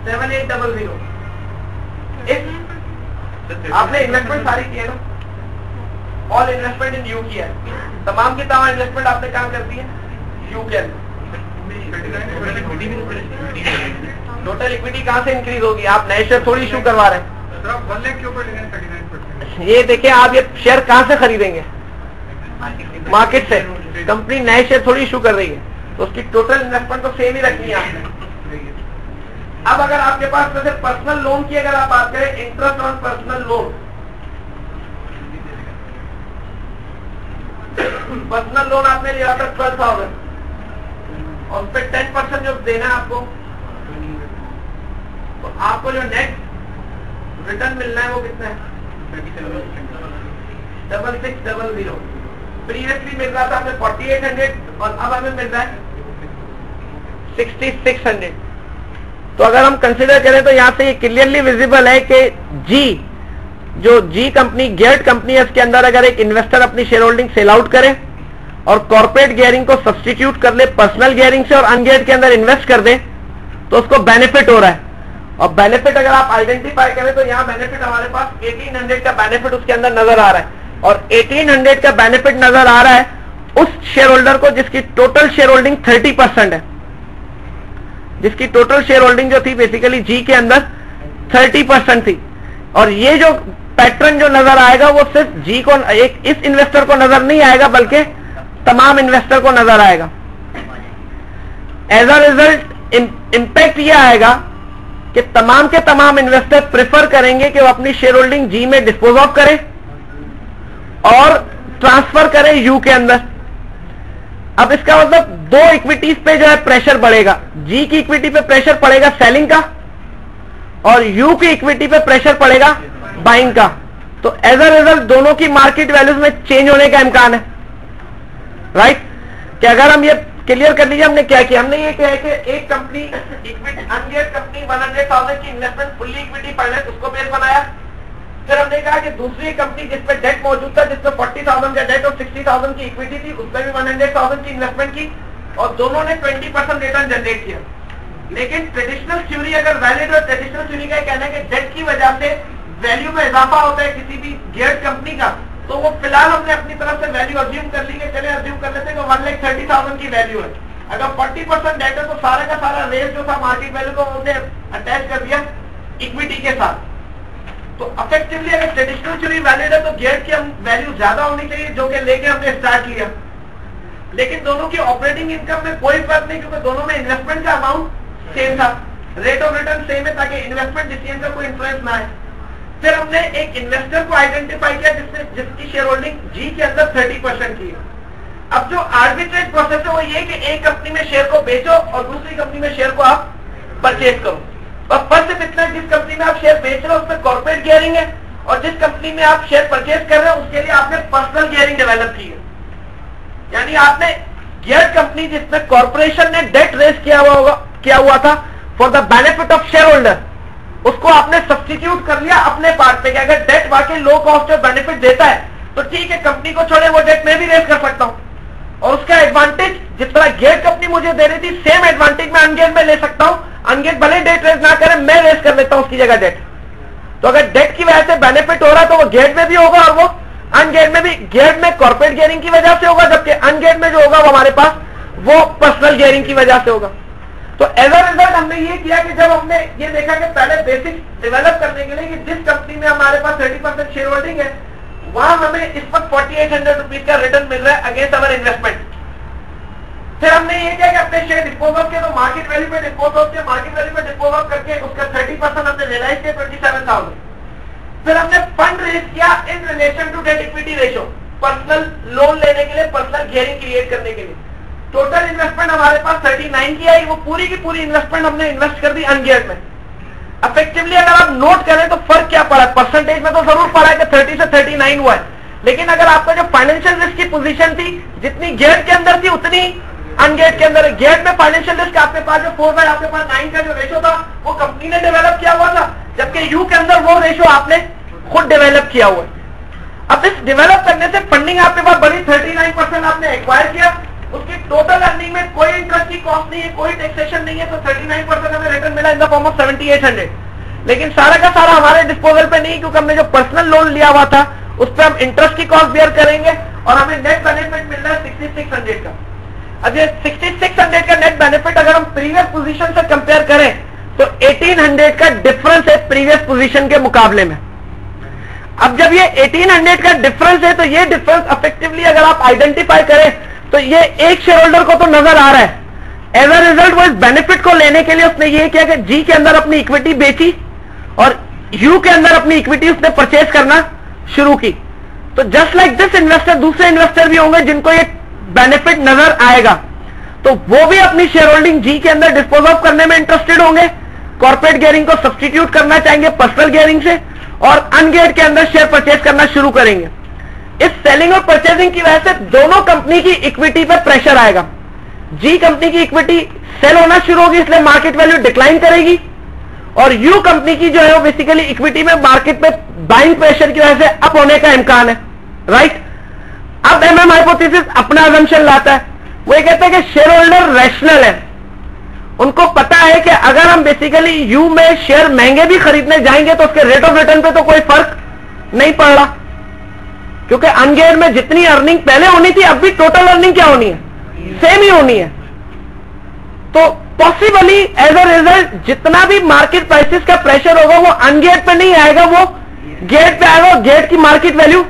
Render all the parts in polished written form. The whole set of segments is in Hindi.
7800। आपने इन्वेस्टमेंट सारी की है ना, ऑल इन्वेस्टमेंट इन यू किया है, तमाम की तमाम इन्वेस्टमेंट आपने कहाँ कर दी है, यू के अंदर। टोटल इक्विटी कहाँ से इंक्रीज होगी, आप नए शेयर थोड़ी इशू करवा रहे हैं। 1 लाख के ऊपर 39%। ये देखिए, आप ये शेयर कहाँ से खरीदेंगे, मार्केट से। कंपनी नए शेयर थोड़ी इशू कर रही है, तो उसकी टोटल इन्वेस्टमेंट तो सेम ही रखनी है आपने। अब अगर आपके पास जैसे पर्सनल लोन की अगर आप बात करें, interest on personal loan, personal loan आपने लिया था 12,000 और उस पर 10% जो देना है आपको, तो आपको जो नेट रिटर्न मिलना है वो कितना है, 6600। प्रीवियसली मिल रहा था हमें 4800 और अब हमें मिल रहा है 6600। तो अगर हम कंसिडर करें तो यहाँ से ये क्लियरली विजिबल है कि जी कंपनी गेयर्ड कंपनी है, इसके अंदर अगर एक इन्वेस्टर अपनी शेयर होल्डिंग सेल आउट करे और कॉर्पोरेट गियरिंग को सब्स्टिट्यूट कर ले पर्सनल गियरिंग से और अनगियर्ड के अंदर इन्वेस्ट कर दे, तो उसको बेनिफिट हो रहा है। और बेनिफिट अगर आप आइडेंटिफाई करें तो यहाँ बेनिफिट हमारे पास 1800 का बेनिफिट उसके अंदर नजर आ रहा है, और 1800 का बेनिफिट नजर आ रहा है उस शेयर होल्डर को जिसकी टोटल शेयर होल्डिंग 30% है, जिसकी टोटल शेयर होल्डिंग जो थी बेसिकली जी के अंदर 30% थी। और ये जो पैटर्न जो नजर आएगा वो सिर्फ जी को, एक इस इन्वेस्टर को नजर नहीं आएगा बल्कि तमाम इन्वेस्टर को नजर आएगा। एज अ रिजल्ट इंपैक्ट ये आएगा कि तमाम के तमाम इन्वेस्टर प्रेफर करेंगे कि वो अपनी शेयर होल्डिंग जी में डिस्पोज ऑफ करें और ट्रांसफर करें यू के अंदर। अब इसका मतलब दो इक्विटीज पे जो है प्रेशर बढ़ेगा, जी की इक्विटी पे प्रेशर पड़ेगा सेलिंग का और यू की इक्विटी पे प्रेशर पड़ेगा बाइंग का। तो एज अ रिजल्ट दोनों की मार्केट वैल्यूज में चेंज होने का इम्कान है, राइट। कि अगर हम ये क्लियर कर लीजिए, हमने क्या किया, हमने ये किया कि एक कंपनी इक्विटी अनगियर्ड कंपनी 100,000 की इन्वेस्टमेंट फुल्ली इक्विटी फाइनेंस उसको बेस बनाया। फिर हमने कहा कि दूसरी कंपनी जिसपे डेट मौजूद था, जिसपे 40,000 का डेट और 60,000 की इक्विटी थी, उसमें भी 100,000 की इन्वेस्टमेंट की और दोनों ने 20% रिटर्न जनरेट किया। लेकिन ट्रेडिशनल थ्योरी अगर वैलिड हो, ट्रेडिशनल थ्योरी का कहना है कि डेट की वजह से वैल्यू में इजाफा होता है किसी भी गियर्ड कंपनी का, तो वो फिलहाल हमने अपनी तरफ से वैल्यू अज्यूम कर ली है, चले अज्यूम कर लेते हैं कि 1,30,000 की वैल्यू है। अगर 40% डेट है तो सारा का सारा रेट जो था मार्केट वैल्यू को उन्होंने अटैच कर दिया इक्विटी के साथ। तो अफेक्टिवली अगर ट्रेडिशनल थ्योरी वैलिड है तो गियर्ड की हम वैल्यू ज्यादा होनी चाहिए, जो कि लेके हमने स्टार्ट किया। लेकिन दोनों की ऑपरेटिंग इनकम में कोई फर्क नहीं, क्योंकि दोनों में इन्वेस्टमेंट का अमाउंट सेम था, रेट ऑफ रिटर्न सेम है, ताकि इन्वेस्टमेंट डिसीजन का कोई इंफ्लुएंस ना आए। फिर हमने एक इन्वेस्टर को आइडेंटिफाई किया जिसकी शेयर होल्डिंग जी के अंदर 30% की है। अब जो आर्बिट्रेज प्रोसेस है वो ये कि एक कंपनी में शेयर को बेचो और दूसरी कंपनी में शेयर को आप परचेज करो। और फर्स्ट इतना जिस कंपनी में आप शेयर बेच रहे हो उसमें कॉर्पोरेट गियरिंग है, और जिस कंपनी में आप शेयर परचेज कर रहे हो उसके लिए आपने पर्सनल गियरिंग डेवलप की है। यानी आपने गियर्ड कंपनी जिसमें कॉर्पोरेशन ने डेट रेज किया हुआ था for the benefit of share holder, उसको आपने सब्स्टिट्यूट कर लिया अपने पार्ट पे कि अगर डेट वाकई लो कॉस्ट और बेनिफिट देता है तो ठीक है, कंपनी को छोड़े वो डेट मैं भी रेज कर सकता हूं, और उसका एडवांटेज जिस तरह गियर्ड कंपनी मुझे दे रही थी सेम एडवांटेज मैं अनगियर्ड में ले सकता हूं। अनगियर्ड भले डेट रेज ना करे, मैं रेज कर लेता हूं उसकी जगह डेट। तो अगर डेट की वजह से बेनिफिट हो रहा है तो वो गियर्ड में भी होगा और वो अनगियर्ड में भी। गियर्ड में कॉर्पोरेट गियरिंग की वजह से होगा, जबकि अनगियर्ड में जो होगा वो हमारे पास वो पर्सनल गियरिंग की वजह से होगा। तो एज अ रिजल्ट हमने ये किया कि जब हमने ये देखा कि पहले बेसिक डेवलप करने के लिए कि जिस कंपनी में हमारे पास 30% शेयर होल्डिंग है वहां हमें इस वक्त 4800 रुपीज का रिटर्न मिल रहा है अगेंस्ट अवर इन्वेस्टमेंट। फिर हमने ये किया कि अपने शेयर डिस्पोज ऑफ किया, तो मार्केट वैल्यू पे डिस्पोज ऑफ किया, मार्केट वैल्यू पे डिस्पोज ऑफ करके उसका 30% हमने रियलाइज किया 27,000। फिर हमने फंड रेज किया in relation to debt equity ratio, personal loan लेने के लिए, पर्सनल गियरिंग क्रिएट करने के लिए। टोटल इन्वेस्टमेंट हमारे पास 39 की आई, वो पूरी की पूरी इन्वेस्टमेंट हमने इन्वेस्ट कर दी अनगियर्ड में। इफेक्टिवली अगर आप नोट करें तो फर्क क्या पड़ा, परसेंटेज में तो जरूर पड़ा है कि 30 से 39 हुआ है, लेकिन अगर आपका जो फाइनेंशियल रिस्क की पोजीशन थी जितनी गियर्ड के अंदर थी उतनी अनगियर्ड के अंदर। गियर्ड में फाइनेंशियल रिस्क आपके पास जो 4/, आपके पास 9 का जो रेशियो था वो कंपनी ने डेवलप किया हुआ था, जबकि यू के अंदर वो रेशियो आपने खुद डेवलप किया हुआ है। अब इस डेवलप करने से फंडिंग आपके पास बड़ी 39% आपने एक्वायर किया, उसकी टोटल अर्निंग में कोई इंटरेस्ट की कॉस्ट नहीं है, कोई टैक्सेशन नहीं है, तो 39% हमें रिटर्न मिला इन द फॉर्म ऑफ 7800। लेकिन सारा का सारा हमारे डिस्पोजल पे नहीं, क्योंकि हमने जो पर्सनल लोन लिया हुआ था उस पर हम इंटरेस्ट की कॉस्ट बेयर करेंगे और हमें नेट बेनिफिट मिल रहा है 6600 का। अब ये 6600 का नेट बेनिफिट अगर हम प्रीवियस पोजीशन से कंपेयर करें तो 1800 का डिफरेंस है प्रीवियस पोजीशन के मुकाबले में। अब जब ये 1800 का डिफरेंस है तो ये डिफरेंस इफेक्टिवली अगर आप आइडेंटिफाई करें तो ये एक शेयर होल्डर को तो नजर आ रहा है। एज अ रिजल्ट वो इस बेनिफिट को लेने के लिए उसने ये किया कि जी के अंदर अपनी इक्विटी बेची और यू के अंदर अपनी इक्विटी उसने परचेज करना शुरू की। तो जस्ट लाइक दिस इन्वेस्टर, दूसरे इन्वेस्टर भी होंगे जिनको ये बेनिफिट नजर आएगा, तो वो भी अपनी शेयर होल्डिंग जी के अंदर डिस्पोज ऑफ करने में इंटरेस्टेड होंगे, कॉर्पोरेट गियरिंग को सब्सटीट्यूट करना चाहेंगे पर्सनल गियरिंग से और अनगियर्ड के अंदर शेयर परचेज करना शुरू करेंगे। इस सेलिंग और परचेजिंग की वजह से दोनों कंपनी की इक्विटी पर प्रेशर आएगा। जी कंपनी की इक्विटी सेल होना शुरू होगी, इसलिए मार्केट वैल्यू डिक्लाइन करेगी, और यू कंपनी की जो है वो बेसिकली इक्विटी में मार्केट में बाइंग प्रेशर की वजह से अप होने का इम्कान है, राइट। अब एमएम हाइपोथेसिस अपना अजम्पशन लाता है, वो ये कहते हैं कि शेयर होल्डर रैशनल है, उनको पता है कि अगर हम बेसिकली यू में शेयर महंगे भी खरीदने जाएंगे तो उसके रेट ऑफ रिटर्न पे तो कोई फर्क नहीं पड़ रहा, क्योंकि अनगियर्ड में जितनी अर्निंग पहले होनी थी अब भी टोटल अर्निंग क्या होनी है, सेम ही होनी है। तो पॉसिबली एज अ रिजल्ट जितना भी मार्केट प्राइसेस का प्रेशर होगा वो अनगियर्ड पे नहीं आएगा, वो गेट पे आएगा और गेट की मार्केट वैल्यू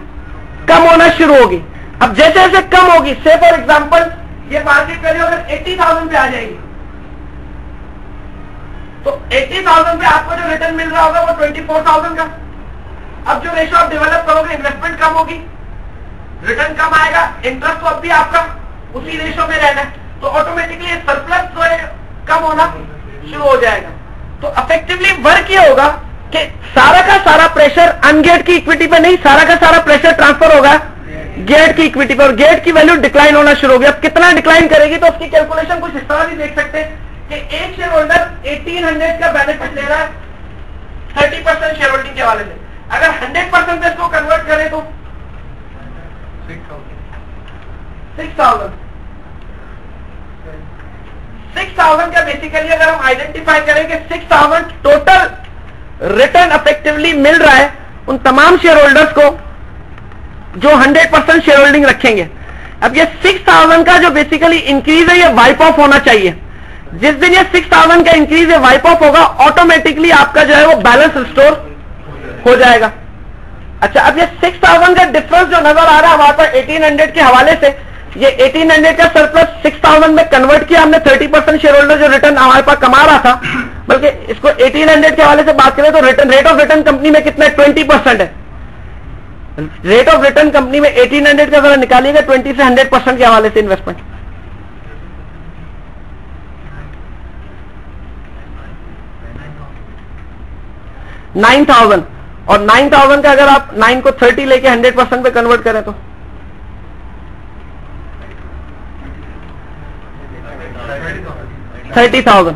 कम होना शुरू होगी। अब जैसे जैसे कम होगी, से फॉर एग्जांपल ये मार्केट वैल्यू अगर 80,000 पे आ जाएगी तो 80,000 पे आपको जो रिटर्न मिल रहा होगा वो 24,000 का। अब जो रेशो आप डेवलप करोगे, इन्वेस्टमेंट कम होगी, रिटर्न कम आएगा, इंटरेस्ट तो अब भी आपका उसी रेशो में रहना है, तो ऑटोमेटिकली सरप्लस जो है कम होना शुरू हो जाएगा। तो इफेक्टिवली वर्क ये होगा कि सारा का सारा प्रेशर अनगेट की इक्विटी पे नहीं, सारा का सारा प्रेशर ट्रांसफर होगा गेट की इक्विटी पे, और गेट की वैल्यू डिक्लाइन होना शुरू होगी। अब कितना डिक्लाइन करेगी तो उसकी कैलकुलेशन कुछ इस तरह भी देख सकते हैं कि एक शेयर होल्डर 1800 का बेनिफिट ले रहा है 30% शेयर होल्डिंग के हवाले से, अगर 100% इसको कन्वर्ट करें तो 6,000 का बेसिकली अगर हम आइडेंटिफाई करें कि 6,000 टोटल रिटर्न इफेक्टिवली मिल रहा है उन तमाम शेयर होल्डर्स को जो 100% शेयर होल्डिंग रखेंगे। अब ये 6,000 का जो बेसिकली इंक्रीज है ये वाइप ऑफ होना चाहिए। जिस दिन ये 6,000 का इंक्रीज है वाइप ऑफ होगा, ऑटोमेटिकली आपका जो है वो बैलेंस रिस्टोर हो जाएगा। अच्छा, अब ये 6,000 का डिफरेंस जो नजर आ रहा है हमारे पास 1800 के हवाले से, ये 1800 का सरप्लस 6,000 में कन्वर्ट किया हमने। 30% शेयर होल्डर जो रिटर्न हमारे पास कमा रहा था, बल्कि इसको 1800 के हवाले से बात करें तो return rate of return company में कितना है, 20% है। रेट ऑफ रिटर्न कंपनी में 1800 का जरा निकालिएगा 20 से 100% के हवाले से इन्वेस्टमेंट, 9,000, और 9,000 का अगर आप 9 को 30 लेके 100% पे कन्वर्ट करें तो 30,000।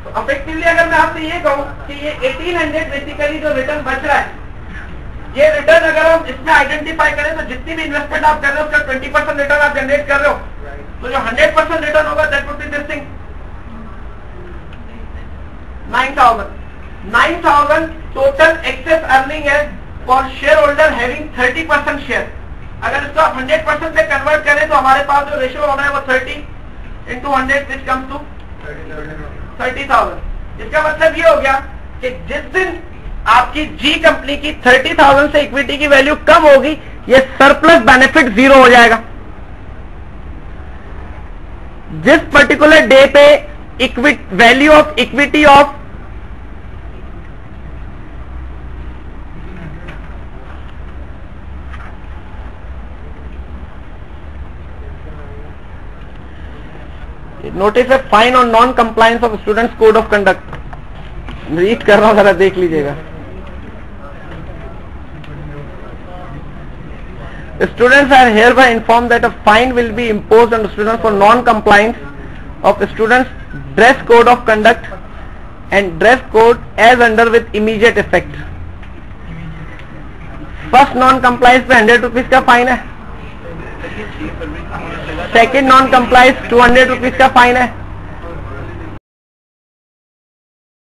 तो इफेक्टिवली अगर मैं आपसे ये कहूं कि ये 1800 बेसिकली जो रिटर्न बच रहा है, ये रिटर्न अगर हम इसमें आइडेंटिफाई करें तो जितनी भी इन्वेस्टमेंट आप कर रहे हो उसका 20% रिटर्न आप जनरेट कर रहे हो, तो जो 100% रिटर्न होगा that would be this thing 9,000 total excess earning है for share holder having 30% share. अगर इसको आप 100% पे कन्वर्ट करें तो हमारे पास जो रेशियो होना है वो 30 into 100 विच कम्स टू 30,000। इसका मतलब ये हो गया कि जिस दिन आपकी जी कंपनी की 30,000 से इक्विटी की वैल्यू कम होगी, ये सरप्लस बेनिफिट 0 हो जाएगा। जिस पर्टिकुलर डे पे value of equity of notice है fine on non compliance of students code of conduct, read कर रहा हूं, जरा देख लीजिएगा। Students are hereby informed that a fine will be imposed on students for non-compliance of students' dress code of conduct and dress code as under with immediate effect. First non-compliance पे 100 रुपीज का फाइन है, सेकंड नॉन कंप्लाइज 200 रुपीज का फाइन है।